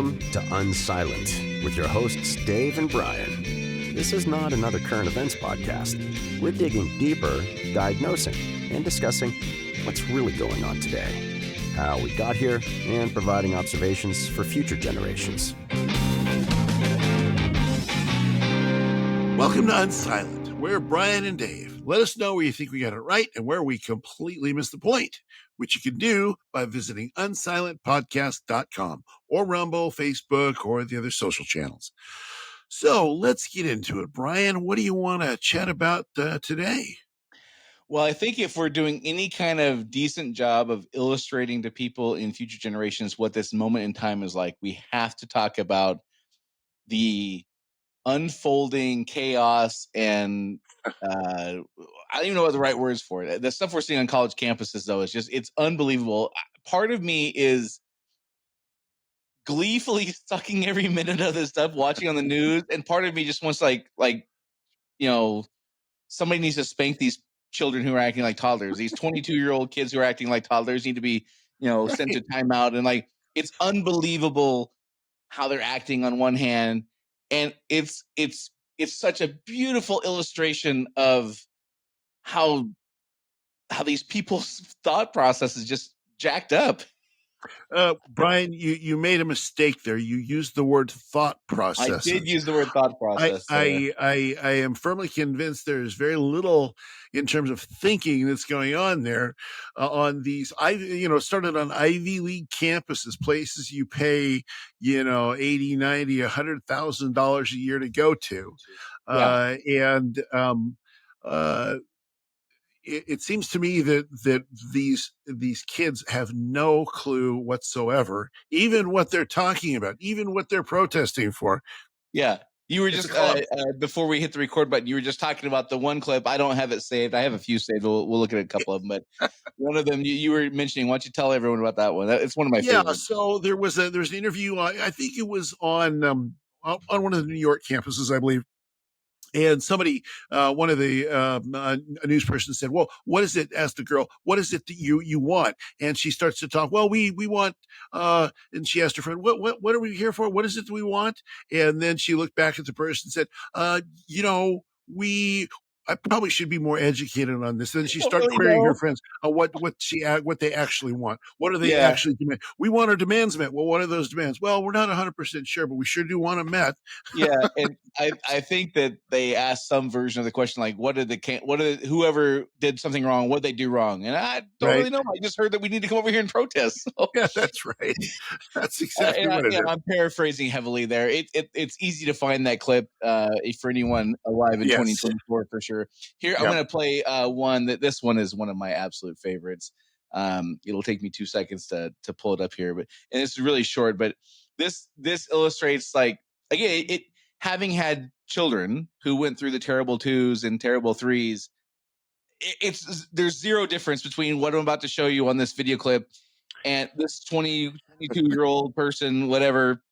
Welcome to Unsilent with your hosts Dave and Brian. This is not another current events podcast. We're digging deeper, diagnosing, and discussing what's really going on today, how we got here, and providing observations for future generations. Welcome to Unsilent. We're Brian and Dave. Let us know where you think we got it right and where we completely missed the point, which you can do by visiting unsilentpodcast.com or Rumble, Facebook, or the other social channels. So let's get into it. Brian, what do you want to chat about today? Well, I think if we're doing any kind of decent job of illustrating to people in future generations what this moment in time is like, we have to talk about the unfolding chaos and I don't even know what the right words for it. The stuff we're seeing on college campuses, though, is it's unbelievable. Part of me is gleefully sucking every minute of this stuff, watching on the news, and part of me just wants somebody needs to spank these children who are acting like toddlers. These 22-year-old kids who are acting like toddlers need to be, sent to timeout. And it's unbelievable how they're acting on one hand, and it's such a beautiful illustration of how these people's thought process is just jacked up. Brian, you made a mistake there. You used the word thought process. I did use the word thought process. I am firmly convinced there's very little in terms of thinking that's going on there on these. Started on Ivy League campuses, places you pay, $80, $90, $100,000 a year to go to, It seems to me that these kids have no clue whatsoever, even what they're talking about, even what they're protesting for. Yeah. You were just, before we hit the record button, you were just talking about the one clip. I don't have it saved. I have a few saved. We'll look at a couple of them, but one of them you were mentioning. Why don't you tell everyone about that one? It's one of my favorites. So there was an interview. I think it was on one of the New York campuses, I believe. And somebody, one of the a news person said, "Well, what is it?" Asked the girl, "What is it that you want?" And she starts to talk. Well, we want. And she asked her friend, "What are we here for? What is it that we want?" And then she looked back at the person and said, I probably should be more educated on this. Then she started querying her friends on what they actually want. What are they actually demand? We want our demands met. Well, what are those demands? Well, we're not 100% sure, but we sure do want them met. Yeah, and I think that they asked some version of the question like, whoever did something wrong, what did they do wrong? And I don't really know. I just heard that we need to come over here and protest. So. Yeah, that's right. That's exactly what it is. I'm paraphrasing heavily there. It's easy to find that clip for anyone alive in 2024 for sure. Here, I'm going to play one this one is one of my absolute favorites. It'll take me 2 seconds to pull it up here, and it's really short, but this illustrates again, it having had children who went through the terrible twos and terrible threes, there's zero difference between what I'm about to show you on this video clip and this 22-year-old person, whatever,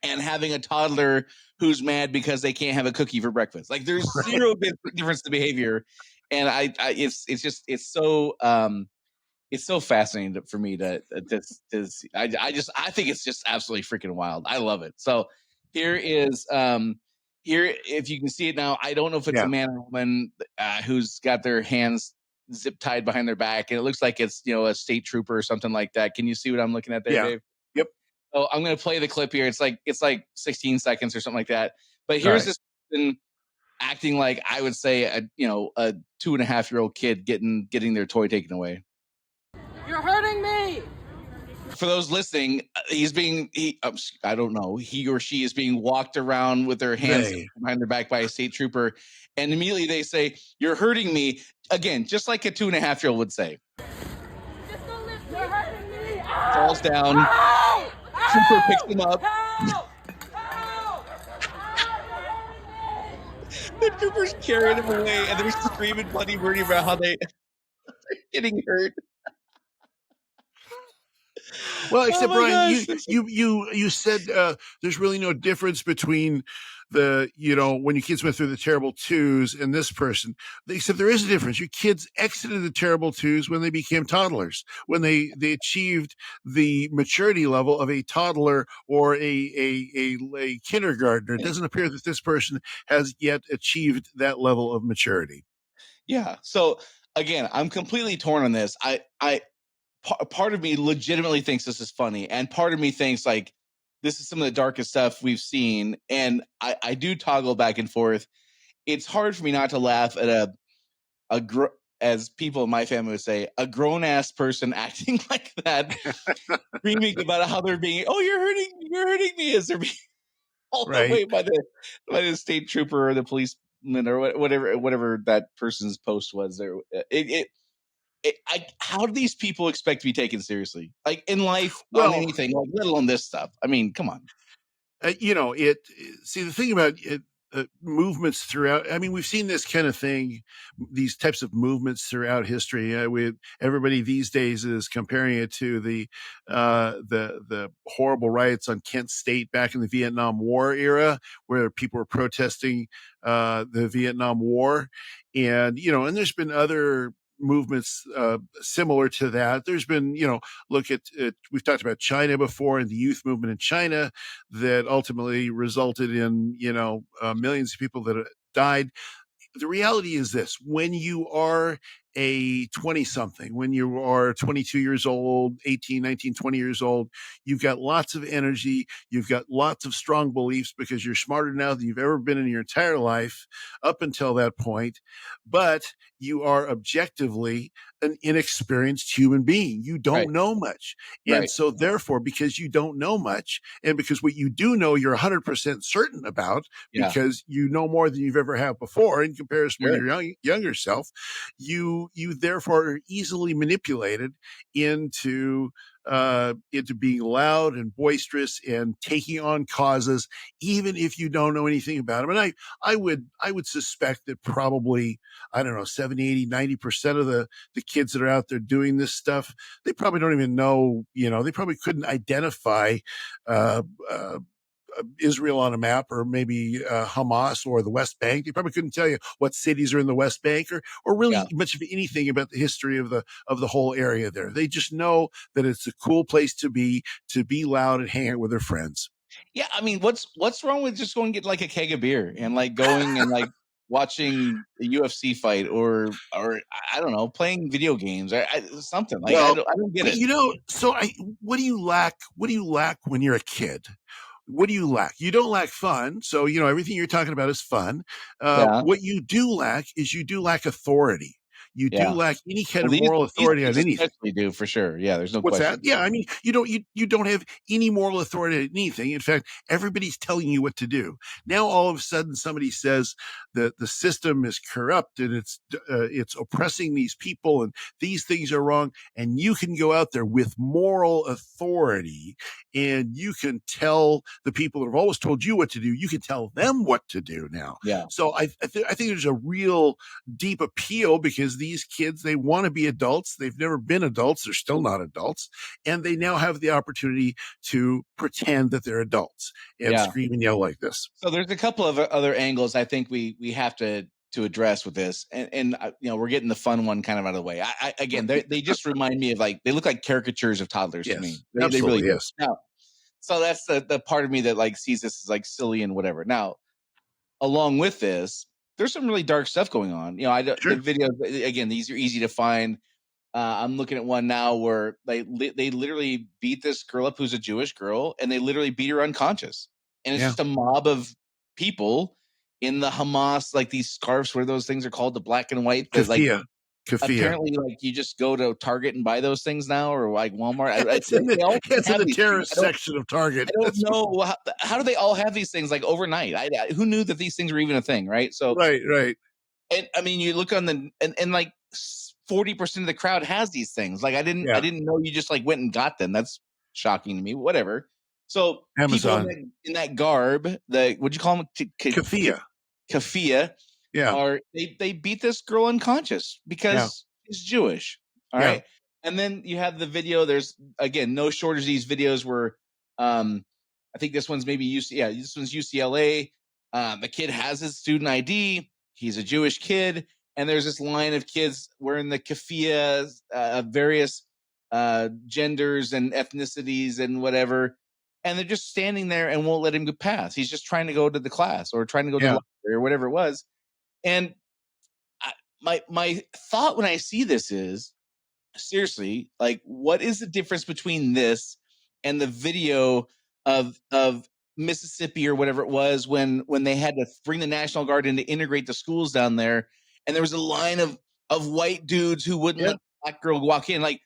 and having a toddler who's mad because they can't have a cookie for breakfast. There's zero difference in behavior, and it's so fascinating for me I think it's just absolutely freaking wild. I love it. So here is if you can see it now. I don't know if it's a man or woman who's got their hands zip tied behind their back, and it looks like it's a state trooper or something like that. Can you see what I'm looking at there, Dave? Yep. So I'm going to play the clip here. It's like 16 seconds or something like that. But here's this person acting like, I would say, a 2.5-year-old kid getting their toy taken away. You're hurting me. For those listening, I don't know, he or she is being walked around with their hands behind their back by a state trooper, and immediately they say, "You're hurting me," again, just like a 2.5-year-old would say. You're hurting me. Falls down. Ow! Trooper picks him up. Help! The troopers carrying him away, and they're screaming bloody murder about how they're getting hurt. Well, except Brian, you said there's really no difference between when your kids went through the terrible twos and this person, they said there is a difference. Your kids exited the terrible twos when they became toddlers, when they achieved the maturity level of a toddler or a kindergartner. It doesn't appear that this person has yet achieved that level of maturity. Yeah. So again, I'm completely torn on this. Part of me legitimately thinks this is funny, and part of me thinks like this is some of the darkest stuff we've seen, and I do toggle back and forth. It's hard for me not to laugh at as people in my family would say, a grown ass person acting like that, screaming about how they're being, oh, you're hurting me, as they're being hauled Right. away by the state trooper or the policeman or whatever that person's post was. There, how do these people expect to be taken seriously, like in life, on Well, anything, like let alone this stuff? I mean, come on. See, the thing about it, movements throughout, I mean, we've seen this kind of thing, these types of movements throughout history. Everybody these days is comparing it to the horrible riots on Kent State back in the Vietnam War era, where people were protesting the Vietnam War. And there's been other movements similar to that. There's been, look at we've talked about China before, and the youth movement in China that ultimately resulted in millions of people that died. The reality is this: when you are a 20 something, when you are 22 years old, 18, 19, 20 years old, you've got lots of energy. You've got lots of strong beliefs because you're smarter now than you've ever been in your entire life up until that point. But you are objectively an inexperienced human being. You don't Right. know much. And Right. so therefore, because you don't know much, and because what you do know, you're 100% certain about, Yeah. because you know more than you've ever had before in comparison with Sure. your younger self, you therefore are easily manipulated into being loud and boisterous and taking on causes, even if you don't know anything about them. And I would suspect that probably, I don't know, 70, 80, 90% of the kids that are out there doing this stuff, they probably don't even know, they probably couldn't identify uh, uh, Israel on a map, or maybe Hamas or the West Bank. They probably couldn't tell you what cities are in the West Bank, or really Yeah. much of anything about the history of the whole area there. They just know that it's a cool place to be loud and hang out with their friends. Yeah, I mean, what's wrong with just going and get like a keg of beer and like going and like watching a UFC fight, or I don't know, playing video games, or something like Well, I don't get but it. so what do you lack? What do you lack when you're a kid? What do you lack? You don't lack fun. So, everything you're talking about is fun. Yeah, What you do lack is you do lack authority. You do yeah. lack any kind Well, of moral these authority on kids anything. especially do, for sure. Yeah, there's no What's that? question. Yeah, I mean, you don't have any moral authority on anything. In fact, everybody's telling you what to do. Now, all of a sudden, somebody says that the system is corrupt and it's oppressing these people, and these things are wrong. And you can go out there with moral authority, and you can tell the people that have always told you what to do. You can tell them what to do now. Yeah, So I think there's a real deep appeal, because these kids, they want to be adults. They've never been adults. They're still not adults. And they now have the opportunity to pretend that they're adults and yeah. scream and yell like this. So there's a couple of other angles I think we have to address with this, and we're getting the fun one kind of out of the way. Again, they just remind me of, like, they look like caricatures of toddlers to me. Yes, They really absolutely. do. Yes. Now, so that's the part of me that like sees this as like silly and whatever. Now, along with this, there's some really dark stuff going on. The Sure. videos, again, these are easy to find. I'm looking at one now where they literally beat this girl up, who's a Jewish girl, and they literally beat her unconscious. And it's Yeah. just a mob of people in the Hamas, like these scarves, where those things are called, the black and white, that like Kafia. Kafia. apparently like you just go to Target and buy those things now, or like Walmart. They all It's in have the these things. terrorist section of Target. I don't know how do they all have these things like overnight. Who knew that these things were even a thing, right? So, Right. Right. and I mean, you look on and like 40% of the crowd has these things. Like I Yeah. didn't know you just like went and got them. That's shocking to me. Whatever. So people Amazon. in that garb, what'd you call them? Kafia. Kafia, Yeah. they beat this girl unconscious Yeah. because she's Jewish. All Yeah. right. And then you have the video. There's, again, no shortage of these videos where I think this one's maybe this one's UCLA. The kid has his student ID. He's a Jewish kid, and there's this line of kids wearing the keffiyeh of various genders and ethnicities and whatever, and they're just standing there and won't let him pass. He's just trying to go to the class or trying to go to the Yeah. library or whatever it was. And my thought when I see this is, seriously, like, what is the difference between this and the video of Mississippi or whatever it was when they had to bring the National Guard in to integrate the schools down there, and there was a line of white dudes who wouldn't Yeah. let a black girl walk in, like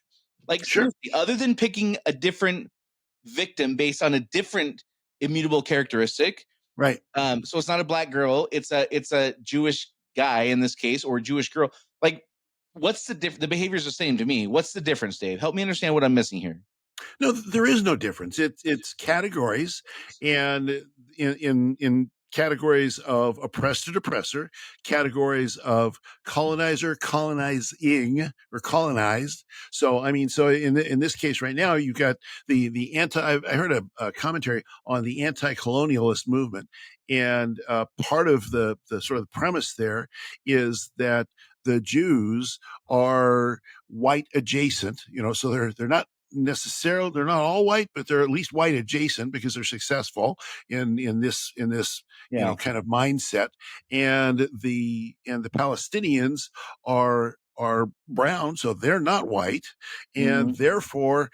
Sure. seriously, other than picking a different victim based on a different immutable characteristic. Right. So it's not a black girl, it's a Jewish guy in this case, or a Jewish girl. Like, what's the difference? The behavior is the same to me. What's the difference, Dave? Help me understand what I'm missing here. No, there is no difference. It's categories, and in categories of oppressed and oppressor, categories of colonizer, colonizing, or colonized. So I mean, so in this case right now, you got the anti. I heard a commentary on the anti-colonialist movement, and part of the sort of the premise there is that the Jews are white adjacent. So they're not necessarily, they're not all white, but they're at least white adjacent because they're successful in this kind of mindset. And the Palestinians are brown, so they're not white, and therefore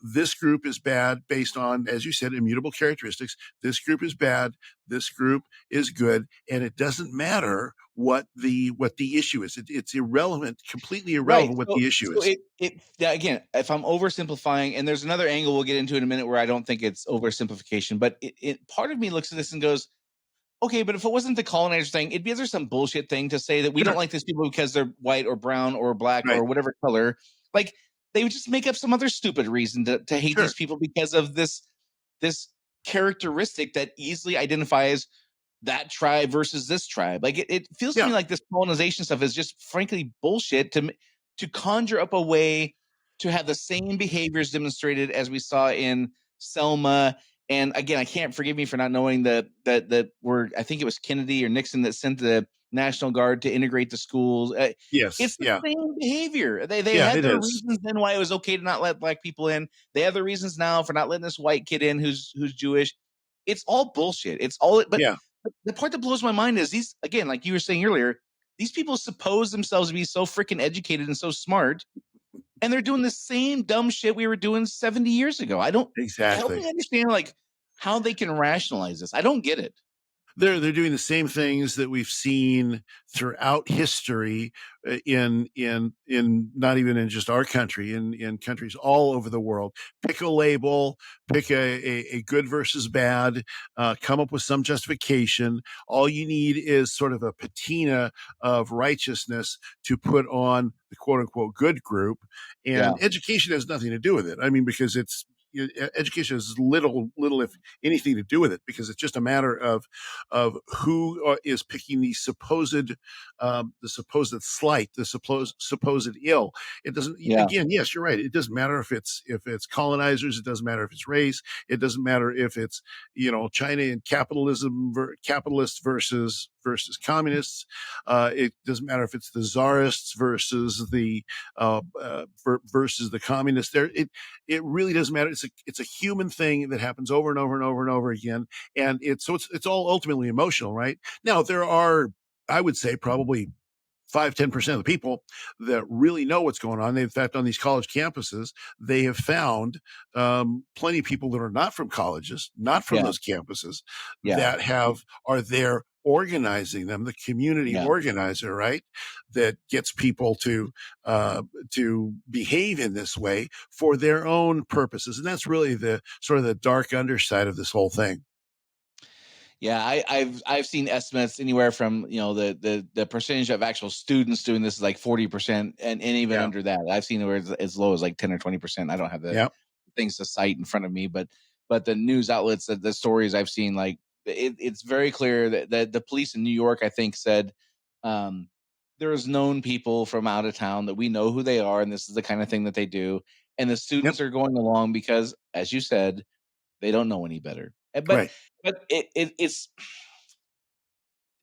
this group is bad based on, as you said, immutable characteristics. This group is bad, this group is good, and it doesn't matter what the issue is. It's irrelevant, completely irrelevant, Right. what the issue So is. again, if I'm oversimplifying, and there's another angle we'll get into in a minute where I don't think it's oversimplification, but it part of me looks at this and goes, okay, but if it wasn't the colonizer thing, it'd be there's some bullshit thing to say that we don't like these people because they're white or brown or black Right. or whatever color. Like, they would just make up some other stupid reason to hate Sure. these people because of this characteristic that easily identifies that tribe versus this tribe. Like, it feels to Yeah. me like this colonization stuff is just frankly bullshit to conjure up a way to have the same behaviors demonstrated as we saw in Selma. And again, I can't, forgive me for not knowing that word. I think it was Kennedy or Nixon that sent the National Guard to integrate the schools. Yes. It's the Yeah. same behavior. They Yeah, had it their is. reasons then why it was okay to not let black people in. They have the reasons now for not letting this white kid in who's Jewish. It's all bullshit. It's all, but Yeah. the part that blows my mind is these, again, like you were saying earlier, these people suppose themselves to be so freaking educated and so smart, and they're doing the same dumb shit we were doing 70 years ago. I don't, help Exactly. me understand, like, how they can rationalize this. I don't get it. They're doing the same things that we've seen throughout history, in not even in just our country, in countries all over the world. Pick a label, pick a good versus bad, come up with some justification. All you need is sort of a patina of righteousness to put on the quote unquote good group. And education has nothing to do with it. I mean, because education has little if anything to do with it, because it's just a matter of who is picking the supposed slight, the supposed ill. It doesn't. Again, yes, you're right. It doesn't matter if it's colonizers. It doesn't matter if it's race. It doesn't matter if it's China and capitalists versus communists. It doesn't matter if it's the czarists versus the communists. It really doesn't matter. It's a human thing that happens over and over and over and over again, and it's all ultimately emotional, right? Now there are, I would say, probably 5-10% of the people that really know what's going on. In fact, on these college campuses, they have found plenty of people that are not from colleges, not from those campuses, that are there organizing them, the community organizer, right? That gets people to behave in this way for their own purposes. And that's really the sort of the dark underside of this whole thing. Yeah, I've seen estimates anywhere from the percentage of actual students doing this is like 40%, and even under that. I've seen where it's as low as like 10 or 20%. I don't have the things to cite in front of me, but the news outlets, the stories I've seen, like it's very clear that the police in New York, I think, said there's known people from out of town that we know who they are, and this is the kind of thing that they do, and the students are going along because, as you said, they don't know any better. But Right. it's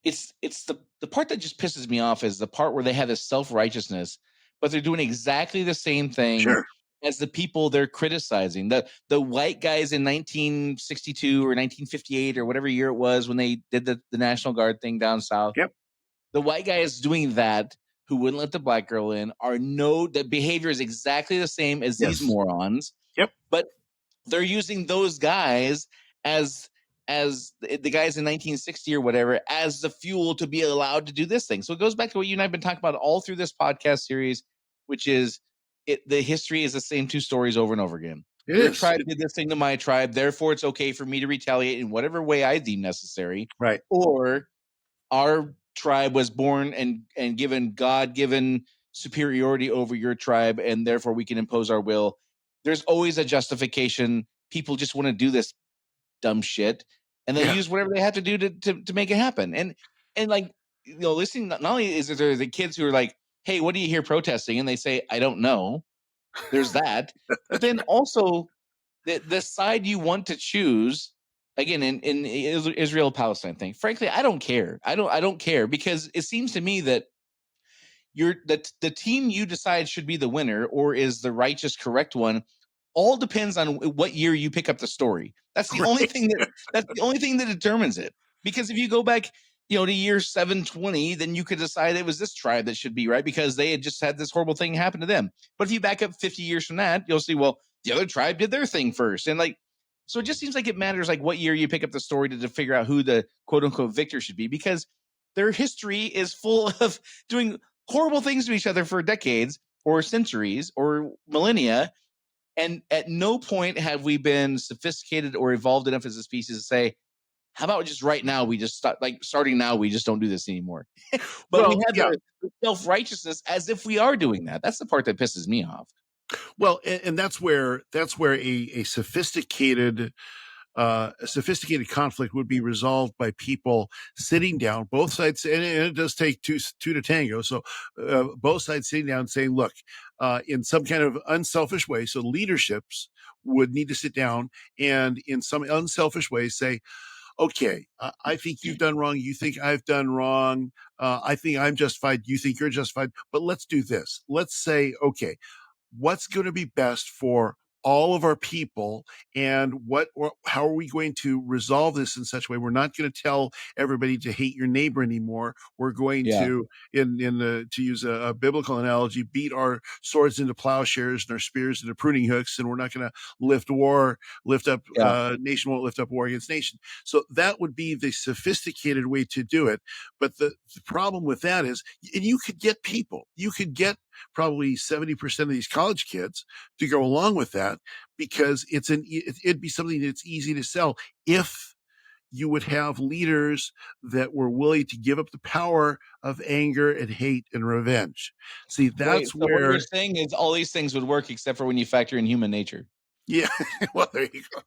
it's the part that just pisses me off is the part where they have this self-righteousness, but they're doing exactly the same thing Sure. as the people they're criticizing. The white guys in 1962 or 1958 or whatever year it was when they did the National Guard thing down south. Yep. The white guys doing that who wouldn't let the black girl in the behavior is exactly the same as these Yes. morons. Yep. But they're using those guys as the guys in 1960 or whatever as the fuel to be allowed to do this thing. So it goes back to what you and I've been talking about all through this podcast series, which is the history is the same two stories over and over again. Your tribe did this thing to my tribe, therefore it's okay for me to retaliate in whatever way I deem necessary. Right. Or our tribe was born and given God-given superiority over your tribe, and therefore we can impose our will. There's always a justification. People just want to do this dumb shit, and they'll use whatever they have to do to make it happen. And like, listening, not only is there the kids who are like, hey, what are you here protesting? And they say, I don't know. There's that. But then also the side you want to choose, again, in Israel Palestine thing, frankly, I don't care. I don't care, because it seems to me that the team you decide should be the winner or is the righteous, correct one, all depends on what year you pick up the story. That's the only thing that determines it. Because if you go back, to year 720, then you could decide it was this tribe that should be right because they had just had this horrible thing happen to them. But if you back up 50 years from that, you'll see, well, the other tribe did their thing first. And so it just seems like it matters like what year you pick up the story to figure out who the quote unquote victor should be, because their history is full of doing horrible things to each other for decades or centuries or millennia. And at no point have we been sophisticated or evolved enough as a species to say, how about just right now, we just starting now, we just don't do this anymore. But we have the self-righteousness as if we are doing that. That's the part that pisses me off. Well, and that's where a sophisticated conflict would be resolved by people sitting down, both sides, and it does take two to tango. So both sides sitting down and saying, look, in some kind of unselfish way, so leaderships would need to sit down and in some unselfish way say, okay, I think you've done wrong. You think I've done wrong. I think I'm justified. You think you're justified. But let's do this. Let's say, okay, what's going to be best for all of our people, and how are we going to resolve this in such a way? We're not going to tell everybody to hate your neighbor anymore. We're going to, to use a biblical analogy, beat our swords into plowshares and our spears into pruning hooks, and we're not going to nation won't lift up war against nation. So that would be the sophisticated way to do it. But the problem with that is, and you could get probably 70% of these college kids to go along with that, because it'd be something that's easy to sell if you would have leaders that were willing to give up the power of anger and hate and revenge. See, that's so what you're saying is all these things would work except for when you factor in human nature. Yeah, well, there you go.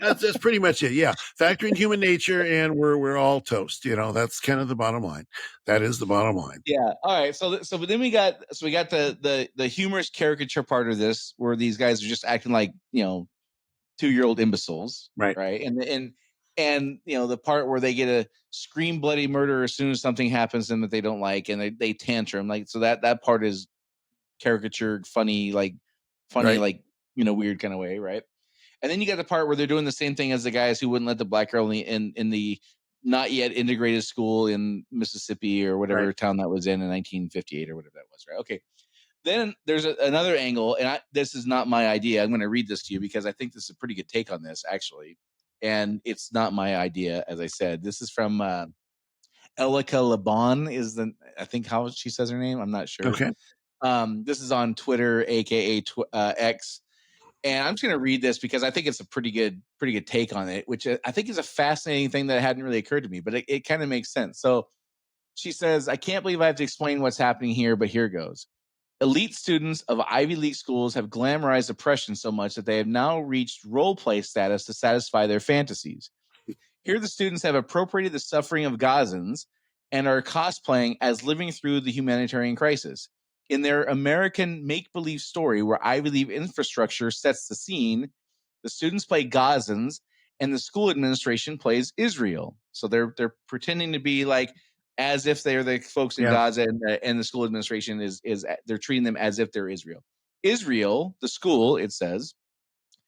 That's pretty much it. Yeah, factor in human nature, and we're all toast. That's kind of the bottom line. That is the bottom line. Yeah. All right. So then we got the humorous caricature part of this, where these guys are just acting like 2-year-old imbeciles, right? And the part where they get a scream bloody murder as soon as something happens to them that they don't like, and they tantrum, so that part is caricatured, funny, right. Weird kind of way, right? And then you got the part where they're doing the same thing as the guys who wouldn't let the black girl in the not yet integrated school in Mississippi or whatever town that was in 1958 or whatever that was, right? Okay. Then there's another angle, and this is not my idea. I'm going to read this to you because I think this is a pretty good take on this, actually. And it's not my idea, as I said. This is from Elika Laban I think how she says her name. I'm not sure. Okay. This is on Twitter, aka X. And I'm just going to read this because I think it's a pretty good take on it, which I think is a fascinating thing that hadn't really occurred to me, but it kind of makes sense. So she says, I can't believe I have to explain what's happening here, but here goes. Elite students of Ivy League schools have glamorized oppression so much that they have now reached role play status to satisfy their fantasies. Here, the students have appropriated the suffering of Gazans and are cosplaying as living through the humanitarian crisis. In their American make-believe story, where Ivy League infrastructure sets the scene, the students play Gazans and the school administration plays Israel. So they're pretending to be like as if they're the folks in Gaza, and the school administration is they're treating them as if they're Israel. Israel, the school, it says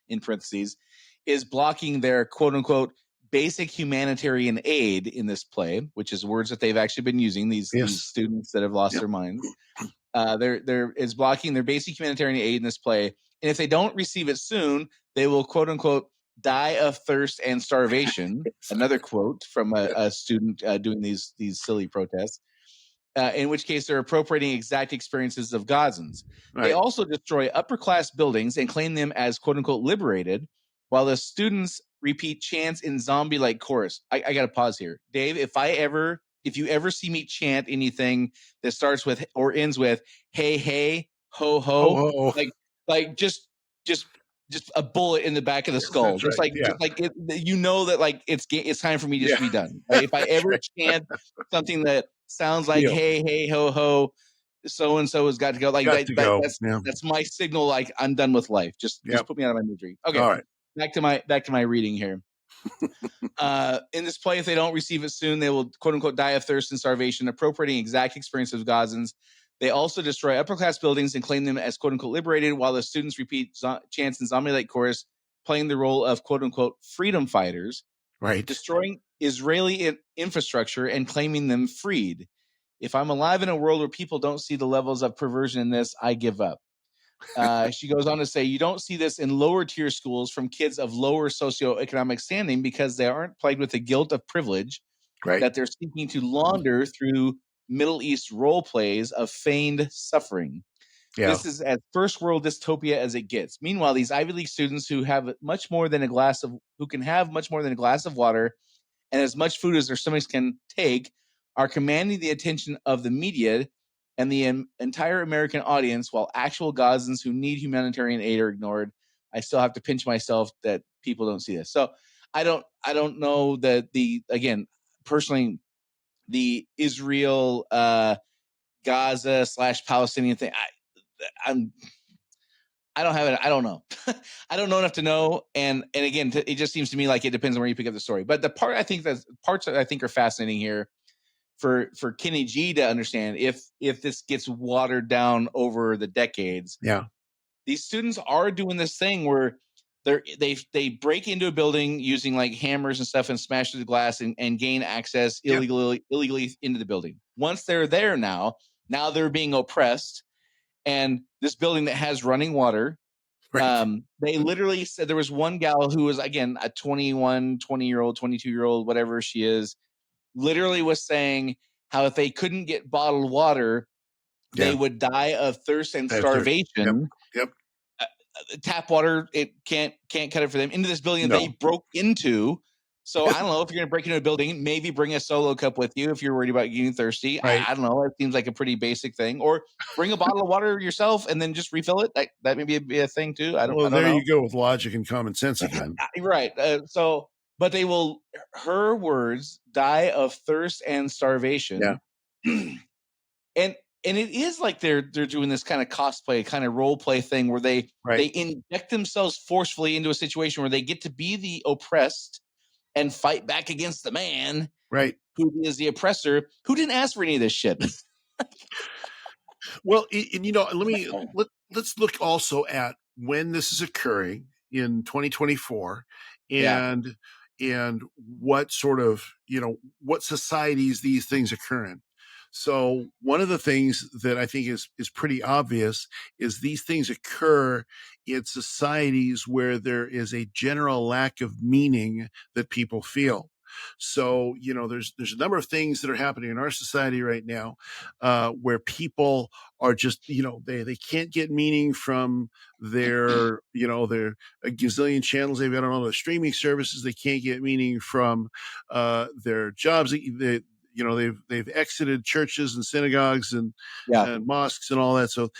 in parentheses, is blocking their quote unquote basic humanitarian aid in this play, which is words that they've actually been using, these students that have lost their minds. There is blocking their basic humanitarian aid in this play, and if they don't receive it soon, they will quote unquote die of thirst and starvation. Another quote from a student doing these silly protests. In which case they're appropriating exact experiences of Gazans. Right. They also destroy upper class buildings and claim them as quote unquote liberated, while the students repeat chants in zombie like chorus. I got to pause here, Dave. If you ever see me chant anything that starts with or ends with "hey hey ho ho," like just a bullet in the back of the skull, just like it, that like it's time for me just to be done. Right? If I ever chant something that sounds like "hey hey ho ho," so and so has got to go. Like that's my signal. Like I'm done with life. Just put me out of my misery. Okay, all right. Back to my reading here. In this play, if they don't receive it soon, they will quote unquote die of thirst and starvation, appropriating exact experience of Gazans. They also destroy upper class buildings and claim them as quote unquote liberated, while the students repeat chants in zombie like chorus, playing the role of quote unquote freedom fighters, right? Destroying Israeli infrastructure and claiming them freed. If I'm alive in a world where people don't see the levels of perversion in this, I give up. She goes on to say, you don't see this in lower tier schools from kids of lower socioeconomic standing because they aren't plagued with the guilt of privilege that they're seeking to launder through Middle East role plays of feigned suffering. Yeah. This is as first world dystopia as it gets. Meanwhile, these Ivy League students who can have much more than a glass of water and as much food as their stomachs can take are commanding the attention of the media and the entire American audience, while actual Gazans who need humanitarian aid are ignored. I still have to pinch myself that people don't see this. So I don't know that personally, the Israel Gaza / Palestinian thing. I don't have it. I don't know. I don't know enough to know. And again, it just seems to me like it depends on where you pick up the story. But the parts that I think are fascinating here for Kenny G to understand if this gets watered down over the decades. Yeah, these students are doing this thing where they break into a building using like hammers and stuff and smash through the glass and gain access illegally into the building. Once they're there now they're being oppressed. And this building that has running water, they literally said there was one gal who was, again, a 20-year-old, 22-year-old, whatever she is, literally was saying how if they couldn't get bottled water, they would die of thirst and starvation. Yep. Tap water, it can't cut it for them. Into this building that they broke into. So I don't know if you're going to break into a building, maybe bring a solo cup with you if you're worried about getting thirsty. Right. I don't know. It seems like a pretty basic thing. Or bring a bottle of water yourself and then just refill it. That may be a thing too. I don't know. You go with logic and common sense again. Right. But they will, her words, die of thirst and starvation. Yeah. And it is like they're doing this kind of cosplay, kind of role play thing where they inject themselves forcefully into a situation where they get to be the oppressed and fight back against the man, who is the oppressor, who didn't ask for any of this shit. Well, and let's look also at when this is occurring in 2024, and what sort of what societies these things occur in. So one of the things that I think is pretty obvious is these things occur in societies where there is a general lack of meaning that people feel. So, there's a number of things that are happening in our society right now, where people are just, they can't get meaning from their, their a gazillion channels they've got on all the streaming services. They can't get meaning from their jobs. They've exited churches and synagogues and mosques and all that. So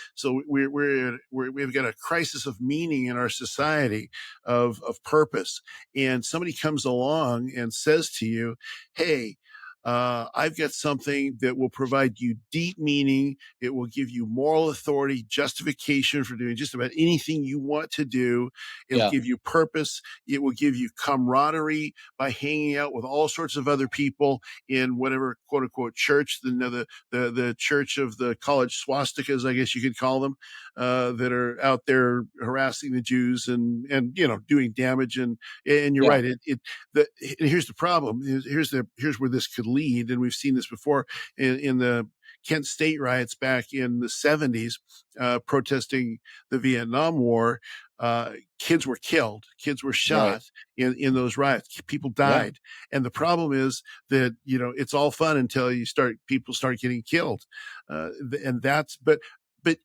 we've got a crisis of meaning in our society, of purpose. And somebody comes along and says to you, "Hey, I've got something that will provide you deep meaning. It will give you moral authority, justification for doing just about anything you want to do. It'll give you purpose. It will give you camaraderie by hanging out with all sorts of other people in whatever quote unquote church, the church of the college swastikas, I guess you could call them, that are out there harassing the Jews and doing damage. And you're right. And here's the problem. Here's where this could lead. And we've seen this before in the Kent State riots back in the 70s, protesting the Vietnam War. Kids were killed. Kids were shot in those riots. People died. And the problem is that, it's all fun until people start getting killed. But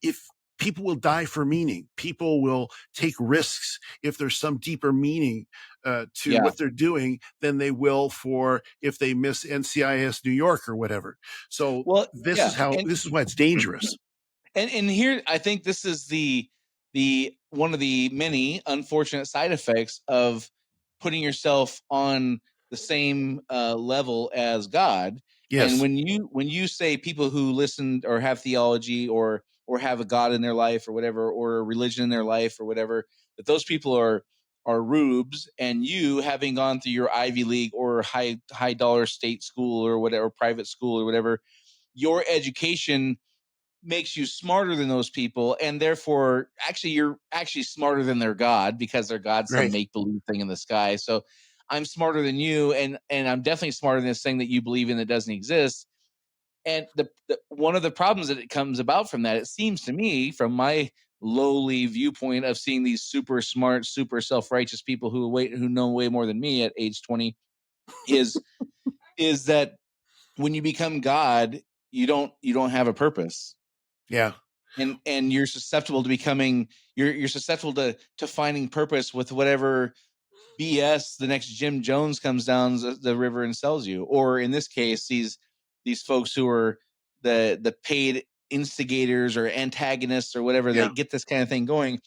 if people will die for meaning, people will take risks if there's some deeper meaning to what they're doing than they will for if they miss NCIS New York or whatever. So this is why it's dangerous. And here, I think this is the one of the many unfortunate side effects of putting yourself on the same level as God. Yes. And when you say people who listen or have theology or have a God in their life or whatever, or a religion in their life or whatever, that those people are rubes, and you, having gone through your Ivy League or high dollar state school or whatever, private school or whatever, your education makes you smarter than those people, and therefore you're actually smarter than their God, because their God's some make-believe thing in the sky. So I'm smarter than you, and I'm definitely smarter than this thing that you believe in that doesn't exist. And the one of the problems that it comes about from that, it seems to me, from my lowly viewpoint of seeing these super smart, super self-righteous people who know way more than me at age 20, is that when you become God, you don't have a purpose. Yeah. And you're susceptible to becoming you're susceptible to finding purpose with whatever BS the next Jim Jones comes down the river and sells you, or in this case these folks who are the paid instigators or antagonists or whatever that get this kind of thing going.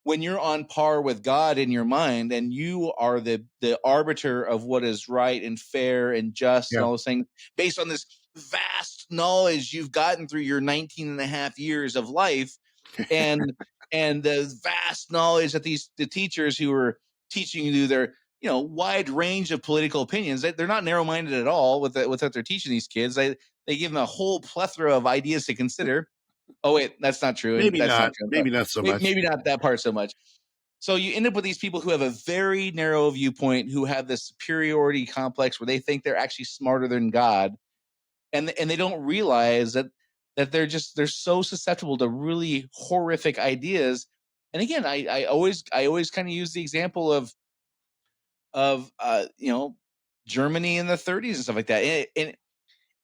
When you're on par with God in your mind, and you are the arbiter of what is right and fair and just and all those things, based on this vast knowledge you've gotten through your 19 and a half years of life, and the vast knowledge that the teachers who are teaching you their wide range of political opinions, they're not narrow-minded at all with what they're teaching these kids. They give them a whole plethora of ideas to consider. Oh wait, that's not true. Maybe that's not. true. Maybe not so much. Maybe not that part so much. So you end up with these people who have a very narrow viewpoint, who have this superiority complex where they think they're actually smarter than God, and they don't realize that they're so susceptible to really horrific ideas. And again, I always kind of use the example of Germany in the 30s and stuff like that. And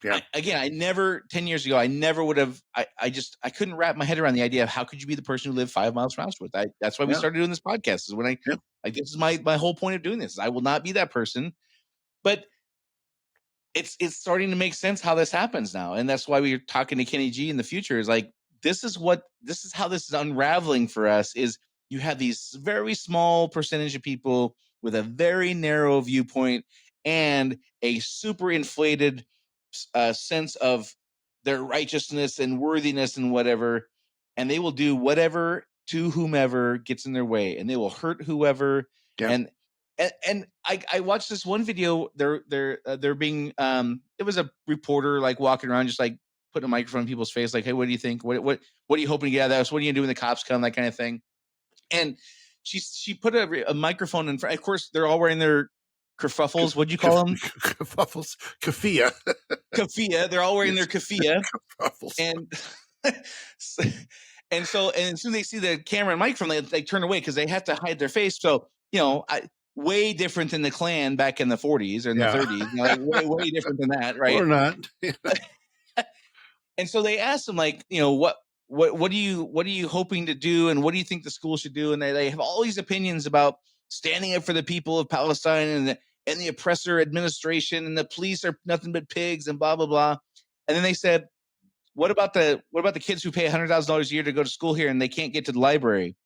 I never, 10 years ago, I never would have, I couldn't wrap my head around the idea of how could you be the person who lived 5 miles from Auschwitz. That's why we started doing this podcast, is when this is my whole point of doing this. I will not be that person, but it's starting to make sense how this happens now. And that's why we're talking to Kenny G in the future, is like, this is how this is unraveling for us. Is you have these very small percentage of people with a very narrow viewpoint and a super inflated sense of their righteousness and worthiness and whatever, and they will do whatever to whomever gets in their way, and they will hurt whoever. And I watched this one video. They're being it was a reporter like walking around, just like putting a microphone in people's face, like, hey, what do you think? What are you hoping to get out of this? What are you gonna do when the cops come? That kind of thing. And she put a microphone in front. Of course, they're all wearing their kerfuffles. What'd you call them? Kerfuffles. Keffiyeh. Keffiyeh. They're all wearing their keffiyeh. Kerfuffles. And so as soon as they see the camera and microphone, they turn away because they have to hide their face. So, way different than the Klan back in the 40s or in the 30s. Like way different than that, right? Or not. And so they asked them, like, what are you hoping to do, and what do you think the school should do? And they have all these opinions about standing up for the people of Palestine and the oppressor administration, and the police are nothing but pigs and blah blah blah. And then they said, what about the kids who pay $100,000 a year to go to school here and they can't get to the library?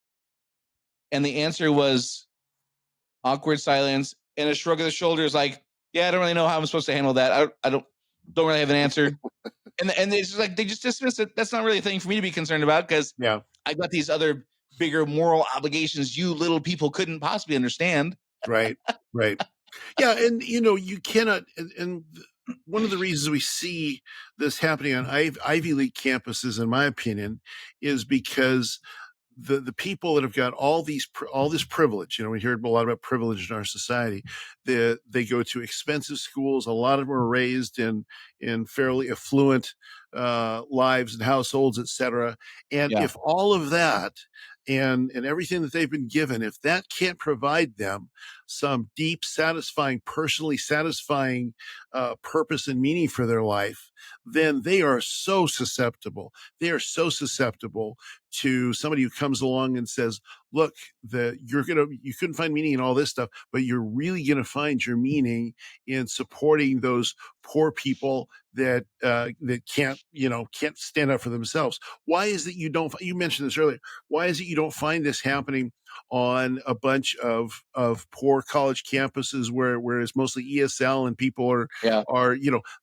And the answer was awkward silence and a shrug of the shoulders, like, yeah, I don't really know how I'm supposed to handle that. I don't. don't really have an answer. And it's just like they just dismiss it. That's not really a thing for me to be concerned about because I got these other bigger moral obligations you little people couldn't possibly understand. Right. Yeah, and you cannot. And one of the reasons we see this happening on Ivy League campuses, in my opinion, is because the people that have got all this privilege, we hear a lot about privilege in our society. They go to expensive schools. A lot of them are raised in fairly affluent lives and households, etc. And if all of that and everything that they've been given, if that can't provide them some deep, satisfying, personally satisfying purpose and meaning for their life, then they are so susceptible. They are so susceptible to somebody who comes along and says, look, you couldn't find meaning in all this stuff, but you're really going to find your meaning in supporting those poor people that can't stand up for themselves. Why is it you mentioned this earlier, why is it you don't find this happening on a bunch of poor college campuses where it's mostly ESL and people are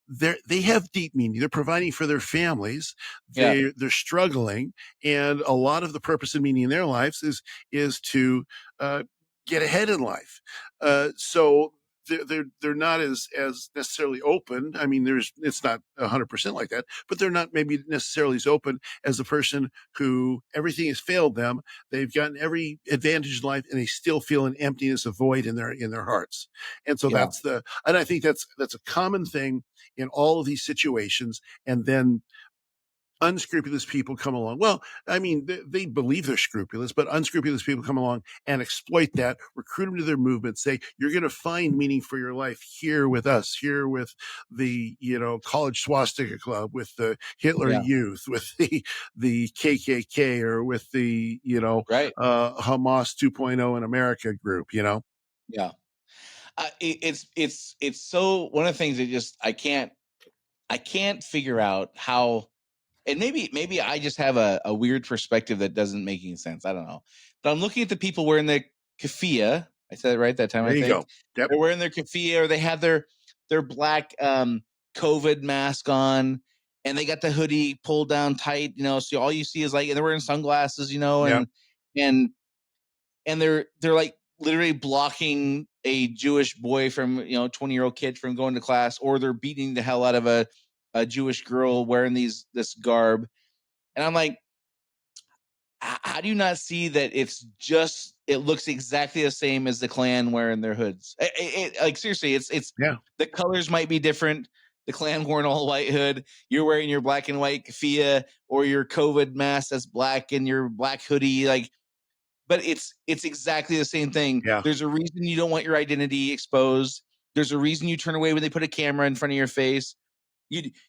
they have deep meaning. They're providing for their families. They're struggling, and a lot of the purpose and meaning in their lives is to get ahead in life. So they're not as necessarily open. I mean, it's not 100% like that, but they're not maybe necessarily as open as the person who everything has failed them. They've gotten every advantage in life, and they still feel an emptiness, a void in their hearts. And so and I think that's a common thing in all of these situations. And then unscrupulous people come along. Well, I mean, they believe they're scrupulous, but unscrupulous people come along and exploit that, recruit them to their movement, say, you're going to find meaning for your life here with us, here with the, college swastika club, with the Hitler Youth, with the KKK, or with the, Hamas 2.0 in America group, Yeah. It's so, one of the things that I can't figure out how. And maybe I just have a weird perspective that doesn't make any sense. I don't know. But I'm looking at the people wearing their keffiyeh. I said it right that time, there I think. Go. Yep. They're wearing their keffiyeh, or they have their black COVID mask on, and they got the hoodie pulled down tight, so all you see is and they're wearing sunglasses, and they're like literally blocking a Jewish boy from, 20-year-old kid from going to class, or they're beating the hell out of a Jewish girl wearing this garb. And I'm like, how do you not see that it looks exactly the same as the Klan wearing their hoods? Like, seriously, it's the colors might be different. The Klan wore an all white hood. You're wearing your black and white keffiyeh, or your COVID mask that's black, and your black hoodie. But it's exactly the same thing. Yeah. There's a reason you don't want your identity exposed. There's a reason you turn away when they put a camera in front of your face.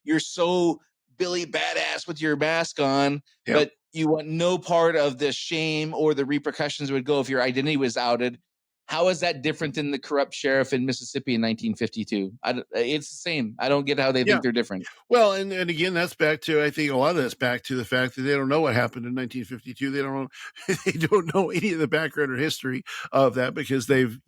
You're so Billy Badass with your mask on, but you want no part of the shame or the repercussions that would go if your identity was outed. How is that different than the corrupt sheriff in Mississippi in 1952? It's the same. I don't get how they think they're different. Well, and again, that's back to, I think a lot of that's back to the fact that they don't know what happened in 1952. They don't know any of the background or history of that, because they've,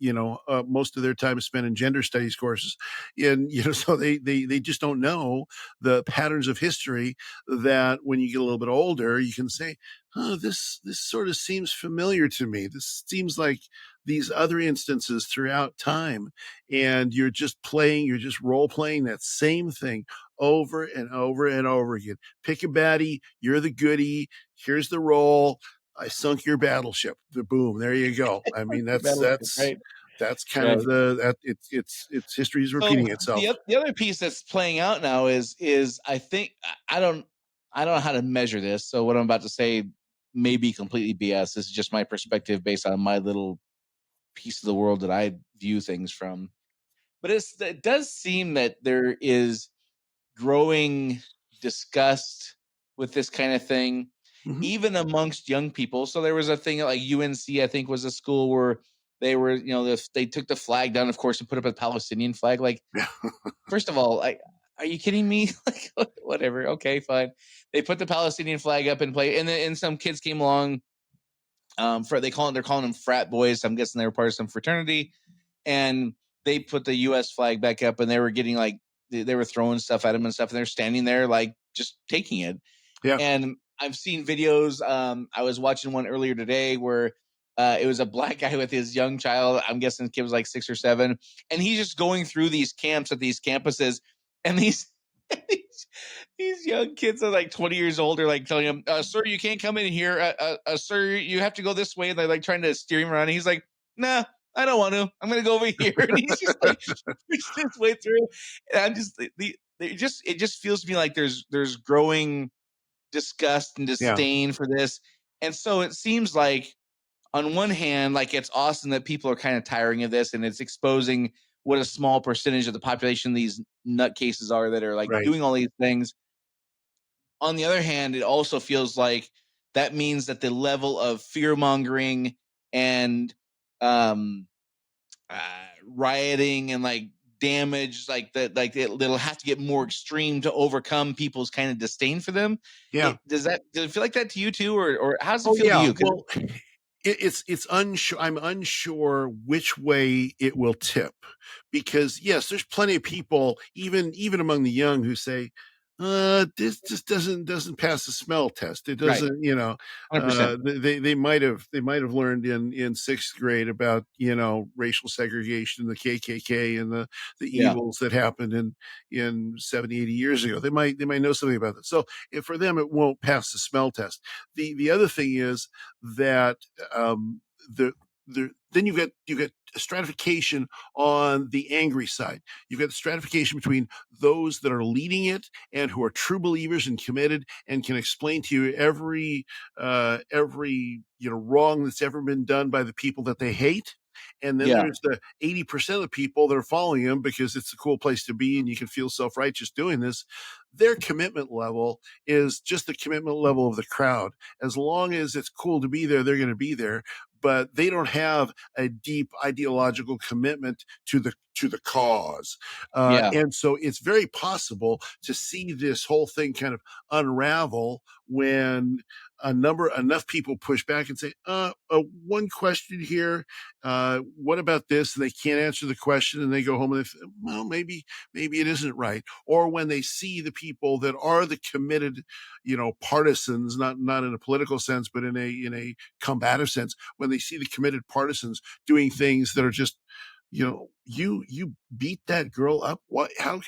most of their time is spent in gender studies courses. And, so they just don't know the patterns of history that when you get a little bit older, you can say, this sort of seems familiar to me. This seems like these other instances throughout time. And you're just role playing that same thing over and over and over again. Pick a baddie. You're the goodie. Here's the role. I sunk your battleship. The boom. There you go. I mean, that's right. That's kind of it's history is repeating itself. The other piece that's playing out now is I think I don't know how to measure this. So what I'm about to say may be completely BS. This is just my perspective based on my little piece of the world that I view things from. But it does seem that there is growing disgust with this kind of thing, even amongst young people. So there was a thing like UNC, I think, was a school where they were, they took the flag down, of course, and put up a Palestinian flag. Like, first of all, are you kidding me? Like, whatever. Okay, fine. They put the Palestinian flag up and play, and some kids came along. They're calling them frat boys. I'm guessing they were part of some fraternity, and they put the U.S. flag back up, and they were getting like they were throwing stuff at him and stuff, and they're standing there like just taking it. Yeah. And I've seen videos. I was watching one earlier today where it was a black guy with his young child. I'm guessing the kid was like 6 or 7, and he's just going through these camps at these campuses, and these these young kids are like 20 years old. Are like telling him, "Sir, you can't come in here. Sir, you have to go this way." And they're like trying to steer him around. And he's like, "Nah, I don't want to. I'm gonna go over here." And he's just like pushed his way through. And I'm just it just feels to me like there's growing disgust and Yeah. disdain for this. And so it seems like on one hand, like it's awesome that people are kind of tiring of this and it's exposing what a small percentage of the population these nutcases are that are like Right. doing all these things. On the other hand, it also feels like that means that the level of fear mongering and um, rioting and like damage, like that, like it'll have to get more extreme to overcome people's kind of disdain for them. Yeah. Does it feel like that to you too, or how does it Oh feel to yeah. you? Well, it's unsure. I'm unsure which way it will tip, because yes, there's plenty of people, even among the young, who say, this just doesn't pass the smell test. It Right, doesn't, 100%. they might have learned in 6th grade about, racial segregation, the KKK, and the Yeah, evils that happened in 70, 80 years ago. They might know something about that. So if for them it won't pass the smell test. The other thing is that the then you've got a stratification on the angry side. You've got stratification between those that are leading it and who are true believers and committed and can explain to you every wrong that's ever been done by the people that they hate. And then yeah, there's the 80% of the people that are following him because it's a cool place to be and you can feel self-righteous doing this. Their commitment level is just the commitment level of the crowd. As long as it's cool to be there, they're going to be there, but they don't have a deep ideological commitment to the cause. yeah, And so it's very possible to see this whole thing kind of unravel when enough people push back and say, one question here, what about this? And they can't answer the question, and they go home and they think, well, maybe it isn't right. Or when they see the people that are the committed, partisans, not in a political sense, but in a combative sense, when they see the committed partisans doing things that are just, you beat that girl up. What, how,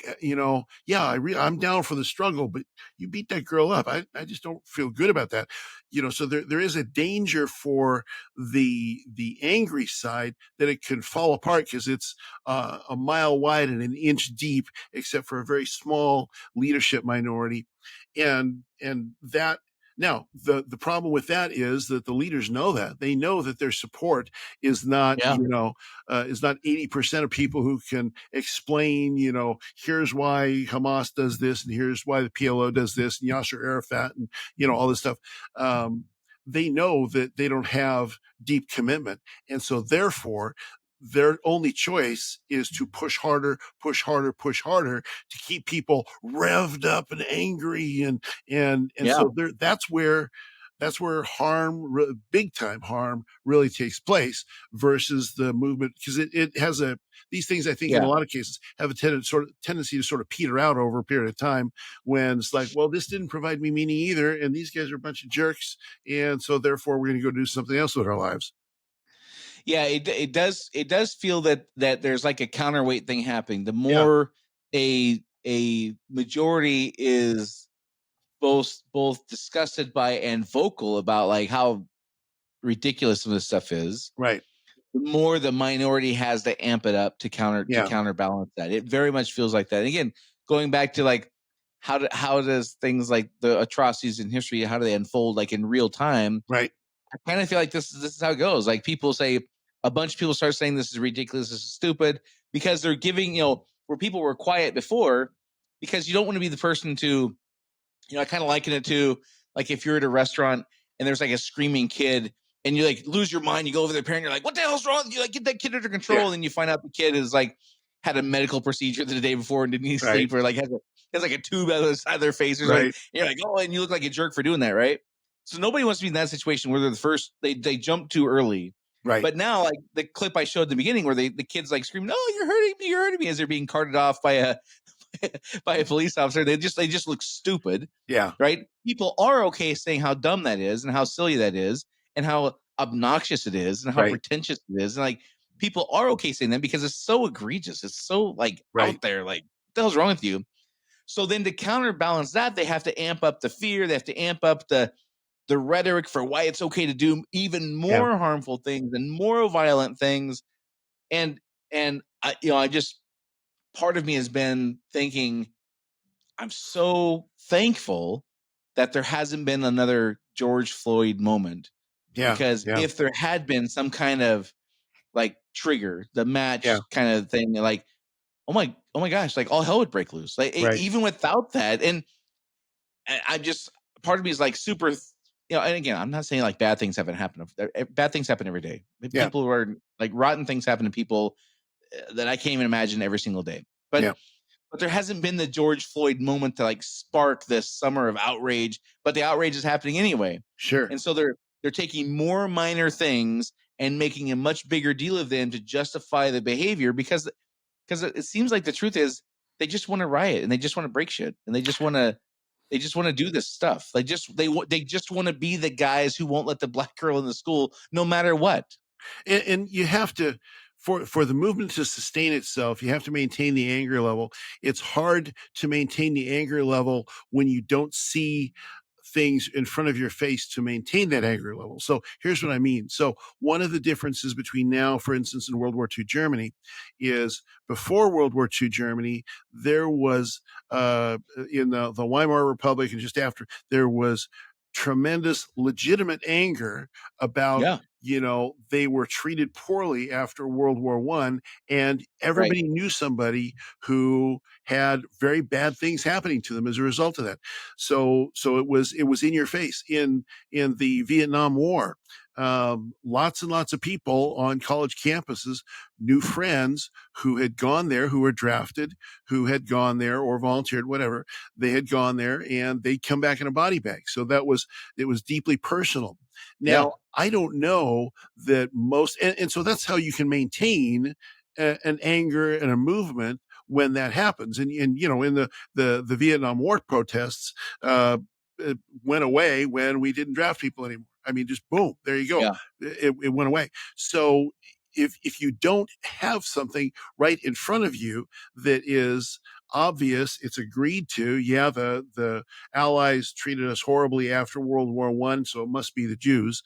yeah, I'm down for the struggle, but you beat that girl up. I just don't feel good about that. So there is a danger for the angry side that it could fall apart because it's a mile wide and an inch deep, except for a very small leadership minority. And that, now, the problem with that is that the leaders know that. They know that their support is not, yeah, is not 80% of people who can explain, here's why Hamas does this and here's why the PLO does this and Yasser Arafat and, all this stuff. They know that they don't have deep commitment. And so therefore, their only choice is to push harder, push harder, push harder to keep people revved up and angry. And yeah, so that's where harm, big time harm, really takes place versus the movement, because it has these things, I think, in yeah. a lot of cases have a tendency to sort of peter out over a period of time when it's like, well, this didn't provide me meaning either, and these guys are a bunch of jerks, and so therefore we're going to go do something else with our lives. Yeah, it does feel that there's like a counterweight thing happening. The Yeah. more a majority is both disgusted by and vocal about like how ridiculous some of this stuff is, Right. the more the minority has to amp it up to Yeah. counterbalance that. It very much feels like that. And again, going back to like how does things like the atrocities in history, how do they unfold like in real time? Right. I kind of feel like this is how it goes. Like people say, a bunch of people start saying this is ridiculous, this is stupid, because they're giving, where people were quiet before, because you don't want to be the person to, I kind of liken it to like if you're at a restaurant and there's like a screaming kid and you like lose your mind, you go over to their parent, you're like, what the hell's wrong? You like get that kid under control, Yeah. and then you find out the kid is like had a medical procedure the day before and didn't need Right. sleep, or like has like a tube out of the side of their face or something. Right. You're like, oh, and you look like a jerk for doing that, right? So nobody wants to be in that situation where they're the first, they jump too early. Right. But now, like the clip I showed at the beginning where the kid's like screaming, oh, you're hurting me, as they're being carted off by by a police officer, they just look stupid. Yeah. Right? People are okay saying how dumb that is and how silly that is and how obnoxious it is and how Right. pretentious it is. And like people are okay saying that because it's so egregious. It's so like Right. out there. Like, what the hell's wrong with you? So then to counterbalance that, they have to amp up the fear. They have to amp up the rhetoric for why it's okay to do even more harmful things and more violent things. And I just, part of me has been thinking, I'm so thankful that there hasn't been another George Floyd moment, Yeah. because Yeah. if there had been some kind of like trigger, the match Yeah. kind of thing, like, oh my gosh, like all hell would break loose. Like Right. even without that, and I just, part of me is like super, and again, I'm not saying like bad things haven't happened. Bad things happen every day. Yeah. People who are like rotten things happen to people that I can't even imagine every single day. Yeah. But there hasn't been the George Floyd moment to like spark this summer of outrage, but the outrage is happening anyway. Sure. And so they're taking more minor things and making a much bigger deal of them to justify the behavior, because it seems like the truth is they just want to riot and they just want to break shit and they just want to do this stuff. They just want to be the guys who won't let the black girl in the school no matter what. And you have to, for the movement to sustain itself, you have to maintain the anger level. It's hard to maintain the anger level when you don't see things in front of your face to maintain that anger level. So here's what I mean. So one of the differences between now, for instance, in World War II Germany, is before World War II Germany, there was in the Weimar Republic and just after, there was tremendous legitimate anger about, they were treated poorly after World War I, and everybody knew somebody who had very bad things happening to them as a result of that. So it was in your face. In the Vietnam War, lots and lots of people on college campuses knew friends who had gone there, who were drafted, who had gone there or volunteered, whatever. They had gone there and they'd come back in a body bag. So it was deeply personal. Now, I don't know that most, and so that's how you can maintain an anger and a movement when that happens. And in the Vietnam War protests, it went away when we didn't draft people anymore. I mean, just boom, there you go. Yeah. It went away. So if you don't have something right in front of you that is obvious, it's agreed to. Yeah, the Allies treated us horribly after World War I, so it must be the Jews,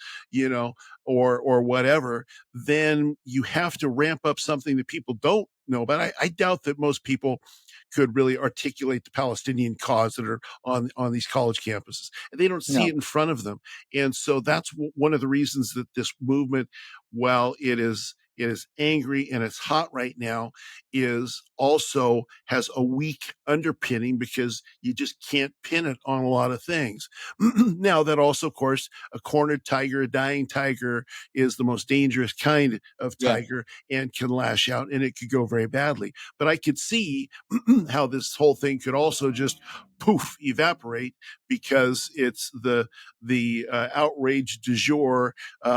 or whatever. Then you have to ramp up something that people don't know about. I doubt that most people could really articulate the Palestinian cause that are on these college campuses, and they don't see it in front of them. And so that's one of the reasons that this movement, while it is angry and it's hot right now, is also has a weak underpinning because you just can't pin it on a lot of things. Now that also, of course, a cornered tiger, a dying tiger is the most dangerous kind of tiger and can lash out, and it could go very badly. But I could see how this whole thing could also just poof, evaporate, because it's the outrage du jour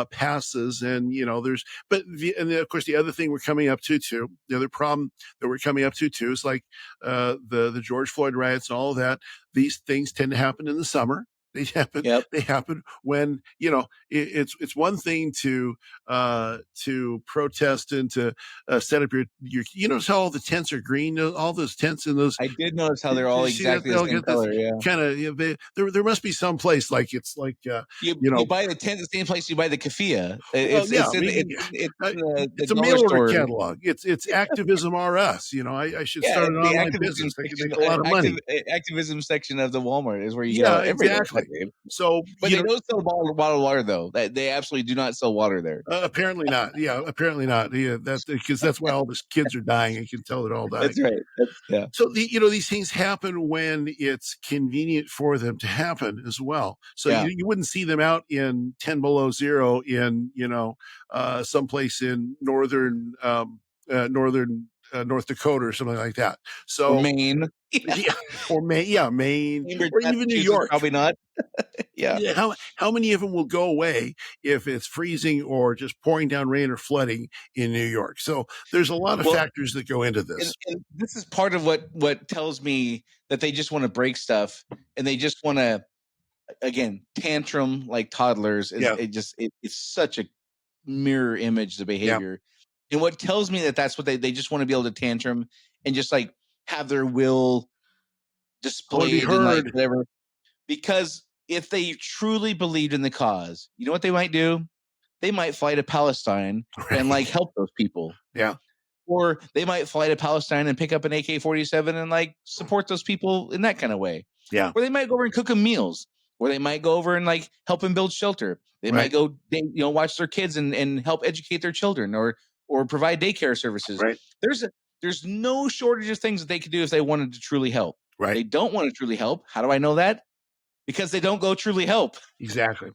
passes, and and then, of course, the other thing we're coming up to too, the other problem that we're coming up to too, is like the George Floyd riots and all of that. These things tend to happen in the summer. They happen. They happen when it's one thing to protest and to set up your. You notice how all the tents are green. All those tents in those. I did notice how they're all exactly the same color. Yeah, kind of. There must be some place like it's like you buy the tent the same place you buy the keffiyeh. It's a mail order catalog. It's Activism R Us. I should start an online business. I can make a lot of money. Activism section of the Walmart is where you get everything. Exactly. So, but they don't sell bottled water though. They absolutely do not sell water there. Apparently not. Yeah, apparently not. Yeah, that's because that's why all these kids are dying. You can tell they're all dying. That's right. So these things happen when it's convenient for them to happen as well. So you wouldn't see them out in 10 below zero in someplace in northern North Dakota or something like that. Or So Maine. yeah, or Maine, Cambridge, or even New Massachusetts, York. probably not. Yeah. Yeah, how many of them will go away if it's freezing or just pouring down rain or flooding in New York? So there's a lot of Well, factors that go into and, this. and this is part of what tells me that they just want to break stuff, and they just want to, again, tantrum like toddlers. Yeah, It's such a mirror image, the yeah. behavior. And what tells me that that's what they just want to be able to tantrum and just like have their will I want to be displayed and like heard. whatever. Because if they truly believed in the cause, you know what they might do? They might fly to Palestine and like Right. help those people. Yeah, Or they might fly to Palestine and pick up an AK-47 and like support those people in that kind of way. yeah. Or they might go over and cook them meals. Or they might go over and like help them build shelter. They might Right, go, watch their kids and help educate their children or provide daycare services. right, There's no shortage of things that they could do if they wanted to truly help. right. They don't want to truly help. How do I know that? Because they don't go truly help. Exactly.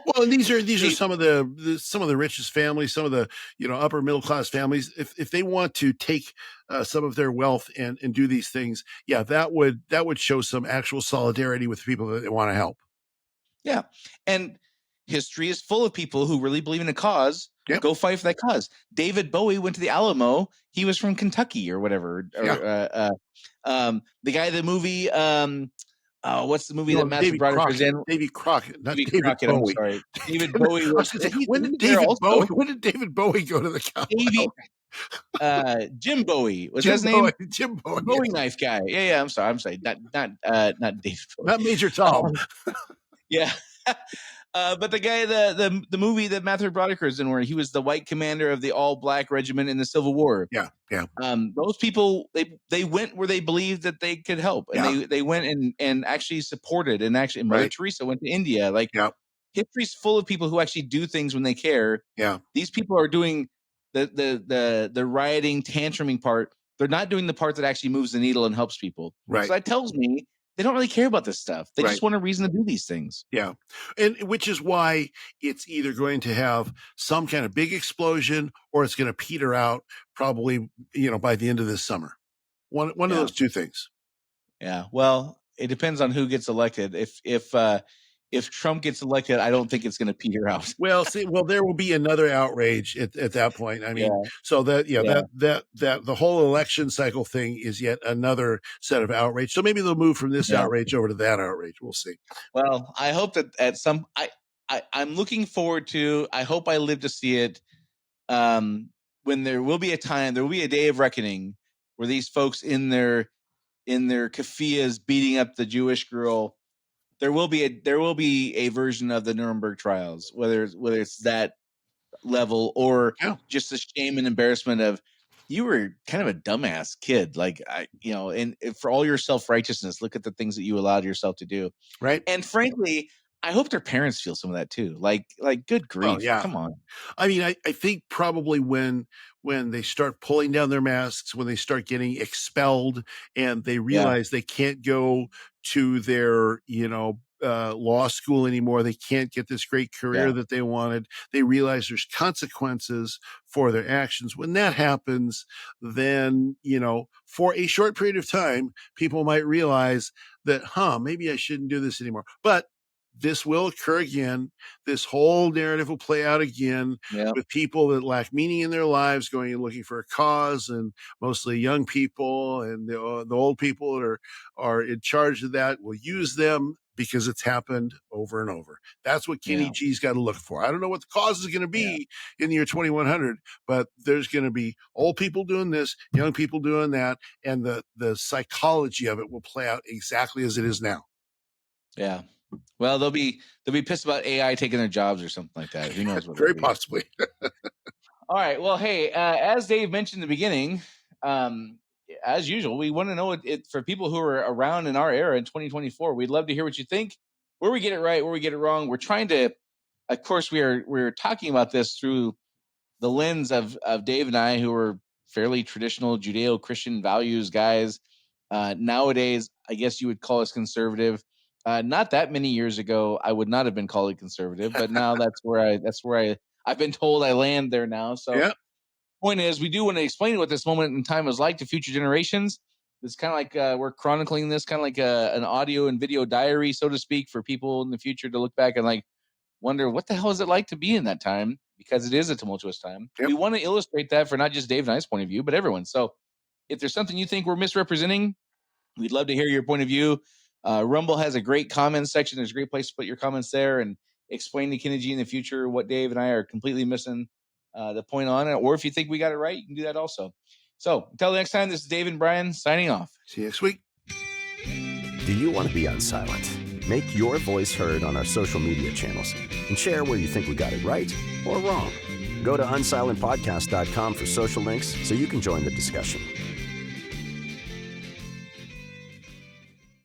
Well, and these are They- some of the richest families, some of the upper middle class families. If they want to take some of their wealth and do these things, yeah, that would show some actual solidarity with people that they want to help. Yeah. And history is full of people who really believe in a cause. Yep. Go fight for that cause. David Bowie went to the Alamo. He was from Kentucky or whatever. Yeah. The guy in the movie, what's the movie No, that Matthew Davy Broderick was Crockett. in? Davy Crockett, not David David Crockett, I'm Bowie. sorry. David Damn it. Bowie I was gonna say, he when did was there also. When did David Bowie go to the Davy, Alamo? Jim Bowie. Was Jim that his Bowie. name? Jim Bowie. Bowie Yes. knife guy. Yeah, I'm sorry. Not David Bowie. Not Major Tom. Yeah. But the guy, the movie that Matthew Broderick was in, where he was the white commander of the all black regiment in the Civil War. Yeah, yeah, Those people, they went where they believed that they could help, and yeah. they went and actually supported, and actually Mother Right. Teresa went to India. Like, Yeah, history's full of people who actually do things when they care. yeah. These people are doing the rioting, tantruming part. They're not doing the part that actually moves the needle and helps people. Right. So that tells me they don't really care about this stuff. They Right. just want a reason to do these things. Yeah. And which is why it's either going to have some kind of big explosion or it's going to peter out probably, by the end of this summer. One of those two things. Yeah. Well, it depends on who gets elected. If Trump gets elected, I don't think it's going to peter out. Well, there will be another outrage at that point. I mean, so that the whole election cycle thing is yet another set of outrage. So maybe they'll move from this outrage over to that outrage. We'll see. Well, I hope that I'm looking forward to. I hope I live to see it. When there will be a time, there will be a day of reckoning where these folks in their keffiyehs beating up the Jewish girl. There will be a version of the Nuremberg trials, whether it's that level or just the shame and embarrassment of, you were kind of a dumbass kid, like and for all your self-righteousness, look at the things that you allowed yourself to do. Right. And frankly, I hope their parents feel some of that too. Like good grief. Come on. I mean, I think probably when they start pulling down their masks, when they start getting expelled and they realize they can't go to their, law school anymore, they can't get this great career that they wanted, they realize there's consequences for their actions. When that happens, then, for a short period of time, people might realize that, maybe I shouldn't do this anymore. But this will occur again. This whole narrative will play out again with people that lack meaning in their lives going and looking for a cause, and mostly young people, and the old people that are in charge of that will use them because it's happened over and over. That's what Kenny G's got to look for. I don't know what the cause is going to be in the year 2100, but there's going to be old people doing this, young people doing that, and the psychology of it will play out exactly as it is now. Yeah. Well, they'll be pissed about AI taking their jobs or something like that. Who knows what? Very possibly. All right. Well, hey, as Dave mentioned in the beginning, as usual, we want to know it for people who are around in our era in 2024. We'd love to hear what you think, where we get it right, where we get it wrong. We're trying to, of course, we're talking about this through the lens of Dave and I, who are fairly traditional Judeo-Christian values guys. Nowadays, I guess you would call us conservative. Not that many years ago, I would not have been called conservative, but now that's where I've been told I land there now. So point is, we do want to explain what this moment in time was like to future generations. It's kind of like we're chronicling this, kind of like an audio and video diary, so to speak, for people in the future to look back and like wonder what the hell is it like to be in that time, because it is a tumultuous time. Yep. We want to illustrate that for not just Dave and I's point of view, but everyone. So if there's something you think we're misrepresenting, we'd love to hear your point of view. Rumble has a great comments section. There's a great place to put your comments there and explain to Kenny G in the future what Dave and I are completely missing the point on it. Or if you think we got it right, you can do that also. So until next time, this is Dave and Brian signing off. See you next week. Do you want to be Unsilent? Make your voice heard on our social media channels and share where you think we got it right or wrong. Go to unsilentpodcast.com for social links so you can join the discussion.